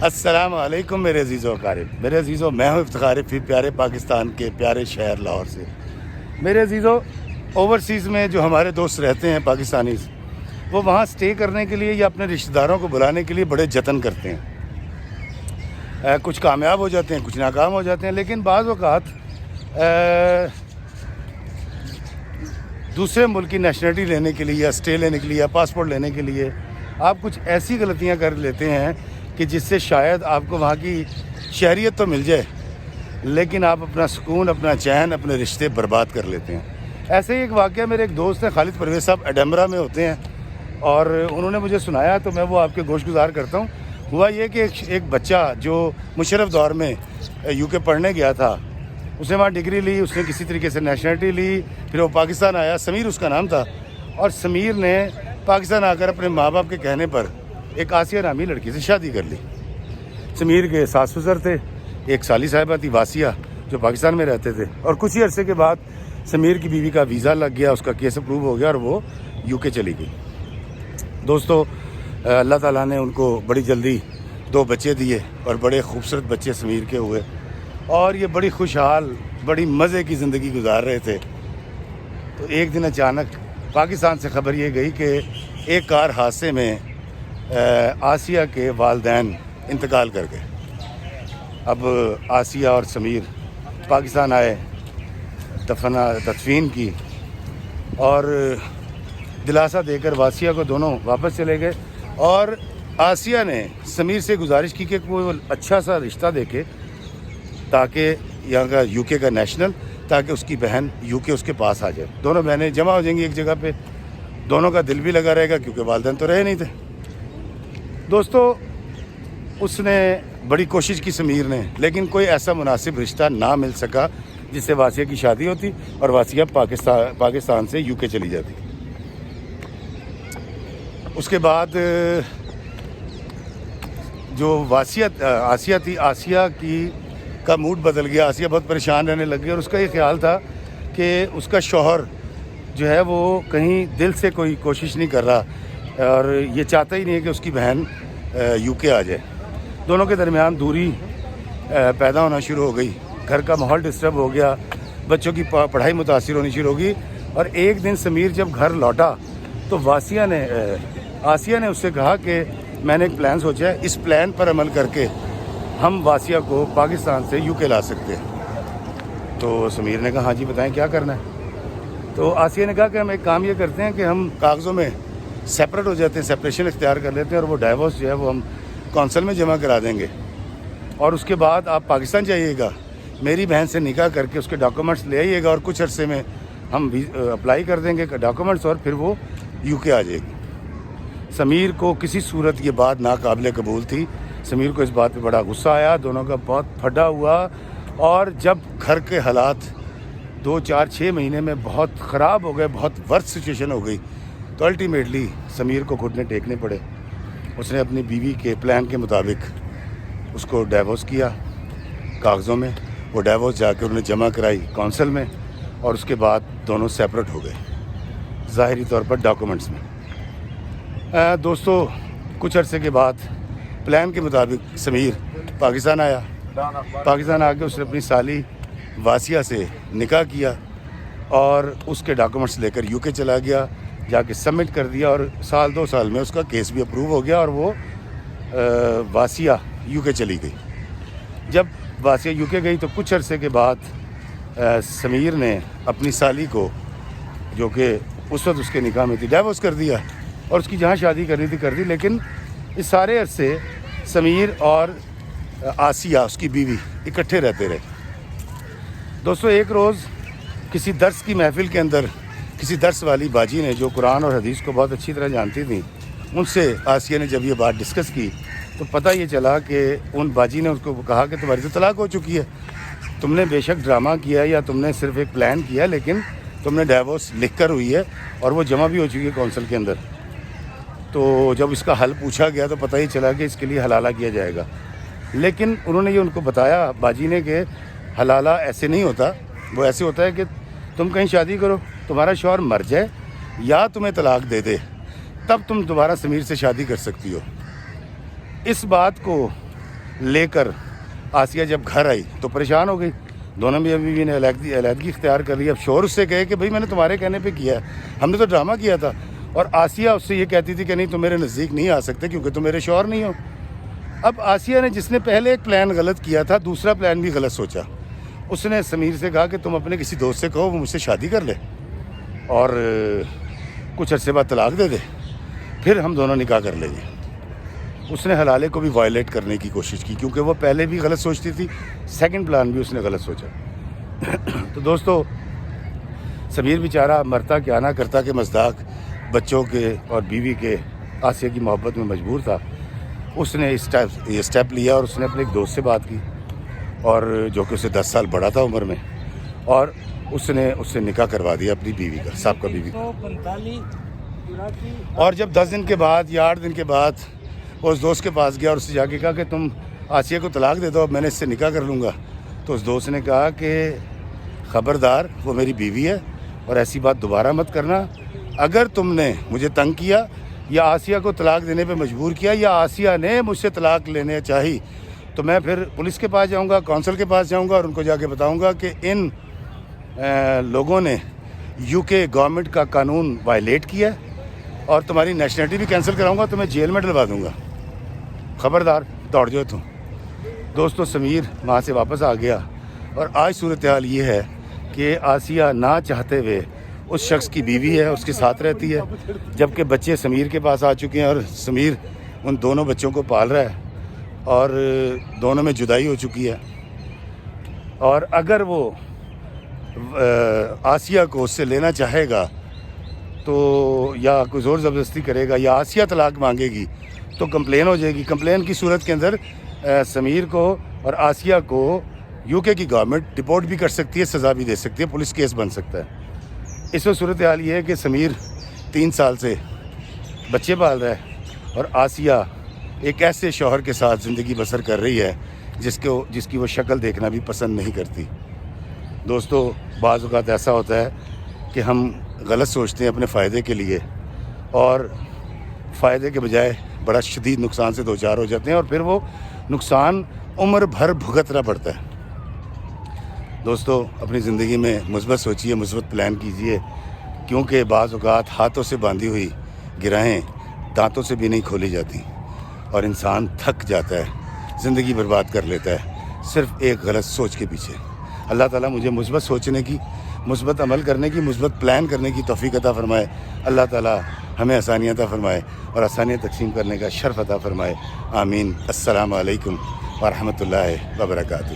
السلام علیکم میرے عزیزو اقارب، میرے عزیزو، میں ہوں افتخار فی پیارے پاکستان کے پیارے شہر لاہور سے۔ میرے عزیزو، اوورسیز میں جو ہمارے دوست رہتے ہیں پاکستانیز، وہ وہاں سٹے کرنے کے لیے یا اپنے رشتہ داروں کو بلانے کے لیے بڑے جتن کرتے ہیں۔ کچھ کامیاب ہو جاتے ہیں، کچھ ناکام ہو جاتے ہیں، لیکن بعض اوقات دوسرے ملک کی نیشنلٹی لینے کے لیے یا سٹے لینے کے لیے یا پاسپورٹ لینے کے لیے آپ کچھ ایسی غلطیاں کر لیتے ہیں کہ جس سے شاید آپ کو وہاں کی شہریت تو مل جائے، لیکن آپ اپنا سکون، اپنا چین، اپنے رشتے برباد کر لیتے ہیں۔ ایسے ہی ایک واقعہ، میرے ایک دوست ہیں خالد پرویز صاحب، ایڈنبرا میں ہوتے ہیں، اور انہوں نے مجھے سنایا تو میں وہ آپ کے گوش گزار کرتا ہوں۔ ہوا یہ کہ ایک بچہ جو مشرف دور میں یو کے پڑھنے گیا تھا، اس نے وہاں ڈگری لی، اس نے کسی طریقے سے نیشنلٹی لی، پھر وہ پاکستان آیا، سمیر اس کا نام تھا، اور سمیر نے پاکستان آ کر اپنے ماں باپ کے کہنے پر ایک آسیہ نامی لڑکی سے شادی کر لی۔ سمیر کے ساس سسر تھے، ایک سالی صاحبہ تھی واسیہ، جو پاکستان میں رہتے تھے، اور کچھ ہی عرصے کے بعد سمیر کی بیوی کا ویزا لگ گیا، اس کا کیس اپروو ہو گیا اور وہ یو کے چلی گئی۔ دوستو، اللہ تعالیٰ نے ان کو بڑی جلدی 2 بچے دیے، اور بڑے خوبصورت بچے سمیر کے ہوئے، اور یہ بڑی خوشحال، بڑی مزے کی زندگی گزار رہے تھے۔ تو ایک دن اچانک پاکستان سے خبر یہ گئی کہ ایک کار حادثے میں آسیہ کے والدین انتقال کر گئے۔ اب آسیہ اور سمیر پاکستان آئے، تدفین کی، اور دلاسا دے کر واسیہ کو دونوں واپس چلے گئے، اور آسیہ نے سمیر سے گزارش کی کہ کوئی اچھا سا رشتہ دیکھے تاکہ یہاں کا یو کے کا نیشنل، تاکہ اس کی بہن یو کے اس کے پاس آ جائے، دونوں بہنیں جمع ہو جائیں گی ایک جگہ پہ، دونوں کا دل بھی لگا رہے گا کیونکہ والدین تو رہے نہیں تھے۔ دوستو، اس نے بڑی کوشش کی سمیر نے، لیکن کوئی ایسا مناسب رشتہ نہ مل سکا جس سے واسیہ کی شادی ہوتی اور واسیہ پاکستان سے یو کے چلی جاتی۔ اس کے بعد جو آسیہ تھی، آسیہ کا موڈ بدل گیا، آسیہ بہت پریشان رہنے لگ گئی، اور اس کا یہ خیال تھا کہ اس کا شوہر جو ہے وہ کہیں دل سے کوئی کوشش نہیں کر رہا، اور یہ چاہتا ہی نہیں ہے کہ اس کی بہن یو کے آ جائے۔ دونوں کے درمیان دوری پیدا ہونا شروع ہو گئی، گھر کا ماحول ڈسٹرب ہو گیا، بچوں کی پڑھائی متاثر ہونی شروع ہو گئی، اور ایک دن سمیر جب گھر لوٹا تو آسیہ نے اس سے کہا کہ میں نے ایک پلان سوچا ہے، اس پلان پر عمل کر کے ہم واسیہ کو پاکستان سے یو کے لا سکتے ہیں۔ تو سمیر نے کہا ہاں جی بتائیں کیا کرنا ہے۔ تو آسیہ نے کہا کہ ہم ایک کام یہ کرتے ہیں کہ ہم کاغذوں میں سیپریٹ ہو جاتے ہیں، سیپریشن اختیار کر لیتے ہیں، اور وہ ڈائیورس جو ہے وہ ہم کونسل میں جمع کرا دیں گے، اور اس کے بعد آپ پاکستان جائیے گا، میری بہن سے نکاح کر کے اس کے ڈاکومنٹس لے آئیے گا، اور کچھ عرصے میں ہم اپلائی کر دیں گے ڈاکومنٹس، اور پھر وہ یو کے آ جائے گی۔ سمیر کو کسی صورت یہ بات ناقابل قبول تھی، سمیر کو اس بات پہ بڑا غصہ آیا، دونوں کا بہت پھڈا ہوا، اور جب گھر کے حالات 2 4 6 مہینے میں بہت خراب ہو گئے، بہت ورسٹ سچویشن ہو گئی، تو الٹیمیٹلی سمیر کو گھٹنے ٹیکنے پڑے۔ اس نے اپنی بیوی کے پلان کے مطابق اس کو ڈائیورس کیا کاغذوں میں، وہ ڈائیورس جا کے انہوں نے جمع کرائی کونسل میں، اور اس کے بعد دونوں سیپریٹ ہو گئے ظاہری طور پر ڈاکومنٹس میں۔ دوستو، کچھ عرصے کے بعد پلان کے مطابق سمیر پاکستان آیا، پاکستان آ کے اس نے اپنی سالی واسیہ سے نکاح کیا، اور اس کے ڈاکومنٹس لے کر یو کے چلا گیا، جا کے سبمٹ کر دیا، اور 2 سال میں اس کا کیس بھی اپروو ہو گیا، اور وہ واسیہ یو کے چلی گئی۔ جب واسیہ یو کے گئی تو کچھ عرصے کے بعد سمیر نے اپنی سالی کو، جو کہ اس وقت اس کے نکاح میں تھی، ڈائیورس کر دیا، اور اس کی جہاں شادی کرنی تھی کر دی، لیکن اس سارے عرصے سمیر اور آسیہ اس کی بیوی اکٹھے رہتے رہے۔ دوستو، ایک روز کسی درس کی محفل کے اندر کسی درس والی باجی نے، جو قرآن اور حدیث کو بہت اچھی طرح جانتی تھیں، ان سے آسیہ نے جب یہ بات ڈسکس کی تو پتہ یہ چلا کہ ان باجی نے اس کو کہا کہ تمہاری تو طلاق ہو چکی ہے، تم نے بے شک ڈرامہ کیا یا تم نے صرف ایک پلان کیا، لیکن تم نے ڈائیورس لکھ کر ہوئی ہے، اور وہ جمع بھی ہو چکی ہے کونسل کے اندر۔ تو جب اس کا حل پوچھا گیا تو پتہ ہی چلا کہ اس کے لیے حلالہ کیا جائے گا، لیکن انہوں نے یہ ان کو بتایا باجی نے کہ حلالہ ایسے نہیں ہوتا، وہ ایسے ہوتا ہے کہ تم کہیں شادی کرو، تمہارا شوہر مر جائے یا تمہیں طلاق دے دے، تب تم دوبارہ سمیر سے شادی کر سکتی ہو۔ اس بات کو لے کر آسیہ جب گھر آئی تو پریشان ہو گئی. دونوں بھی ابھی نے علیحدگی اختیار کر لی. اب شوہر اس سے کہے کہ بھائی میں نے تمہارے کہنے پہ کیا ہے, ہم نے تو ڈرامہ کیا تھا. اور آسیہ اس سے یہ کہتی تھی کہ نہیں تم میرے نزدیک نہیں آ سکتے کیونکہ تم میرے شوہر نہیں ہو. اب آسیہ نے جس نے پہلے ایک پلان غلط کیا تھا, دوسرا پلان بھی غلط سوچا. اس نے سمیر سے کہا کہ تم اپنے کسی دوست سے کہو وہ مجھ سے شادی کر لے اور کچھ عرصے بعد طلاق دے دے, پھر ہم دونوں نکاح کر لیں گے. اس نے حلالے کو بھی وائلیٹ کرنے کی کوشش کی کیونکہ وہ پہلے بھی غلط سوچتی تھی, سیکنڈ پلان بھی اس نے غلط سوچا. تو دوستو, سمیر بیچارہ مرتا کیا نہ کرتا کہ مصداق بچوں کے اور بیوی کے آسیہ کی محبت میں مجبور تھا. اس نے یہ اسٹیپ لیا اور اس نے اپنے ایک دوست سے بات کی, اور جو کہ اسے 10 سال بڑا تھا عمر میں, اور اس نے اس سے نکاح کروا دیا اپنی بیوی کا, سابقہ بیوی کا. اور جب 10 دن کے بعد یا 8 دن کے بعد وہ اس دوست کے پاس گیا اور اس سے جا کے کہا کہ تم آسیہ کو طلاق دے دو, اب میں نے اس سے نکاح کر لوں گا, تو اس دوست نے کہا کہ خبردار, وہ میری بیوی ہے اور ایسی بات دوبارہ مت کرنا. اگر تم نے مجھے تنگ کیا یا آسیہ کو طلاق دینے پہ مجبور کیا یا آسیہ نے مجھ سے طلاق لینے چاہی, تو میں پھر پولیس کے پاس جاؤں گا, کونسل کے پاس جاؤں گا اور ان کو جا کے بتاؤں گا کہ ان لوگوں نے UK گورنمنٹ کا قانون وائلیٹ کیا اور تمہاری نیشنلٹی بھی کینسل کراؤں گا, تمہیں جیل میں ڈلوا دوں گا. خبردار, دوڑ جاؤ تم. دوستو, سمیر وہاں سے واپس آ گیا اور آج صورتحال یہ ہے کہ آسیہ نہ چاہتے ہوئے اس شخص کی بیوی ہے, اس کے ساتھ رہتی ہے, جبکہ بچے سمیر کے پاس آ چکے ہیں اور سمیر ان دونوں بچوں کو پال رہا ہے اور دونوں میں جدائی ہو چکی ہے. اور اگر وہ آسیہ کو اس سے لینا چاہے گا تو یا کوئی زور زبردستی کرے گا یا آسیہ طلاق مانگے گی تو کمپلین ہو جائے گی. کمپلین کی صورت کے اندر سمیر کو اور آسیہ کو UK کی گورنمنٹ ڈپورٹ بھی کر سکتی ہے, سزا بھی دے سکتی ہے, پولیس کیس بن سکتا ہے. اس وقت صورتحال یہ ہے کہ سمیر 3 سال سے بچے پال رہا ہے اور آسیہ ایک ایسے شوہر کے ساتھ زندگی بسر کر رہی ہے جس کی وہ شکل دیکھنا بھی پسند نہیں کرتی. دوستو, بعض اوقات ایسا ہوتا ہے کہ ہم غلط سوچتے ہیں اپنے فائدے کے لیے اور فائدے کے بجائے بڑا شدید نقصان سے دوچار ہو جاتے ہیں اور پھر وہ نقصان عمر بھر بھگتنا پڑتا ہے. دوستو, اپنی زندگی میں مثبت سوچیے, مثبت پلان کیجیے, کیونکہ بعض اوقات ہاتھوں سے باندھی ہوئی گرہیں دانتوں سے بھی نہیں کھولی جاتی اور انسان تھک جاتا ہے, زندگی برباد کر لیتا ہے صرف ایک غلط سوچ کے پیچھے. اللہ تعالیٰ مجھے مثبت سوچنے کی, مثبت عمل کرنے کی, مثبت پلان کرنے کی توفیق عطا فرمائے. اللہ تعالیٰ ہمیں آسانیاں عطا فرمائے اور آسانیاں تقسیم کرنے کا شرف عطا فرمائے. آمین. السلام علیکم ورحمۃ اللہ وبرکاتہ.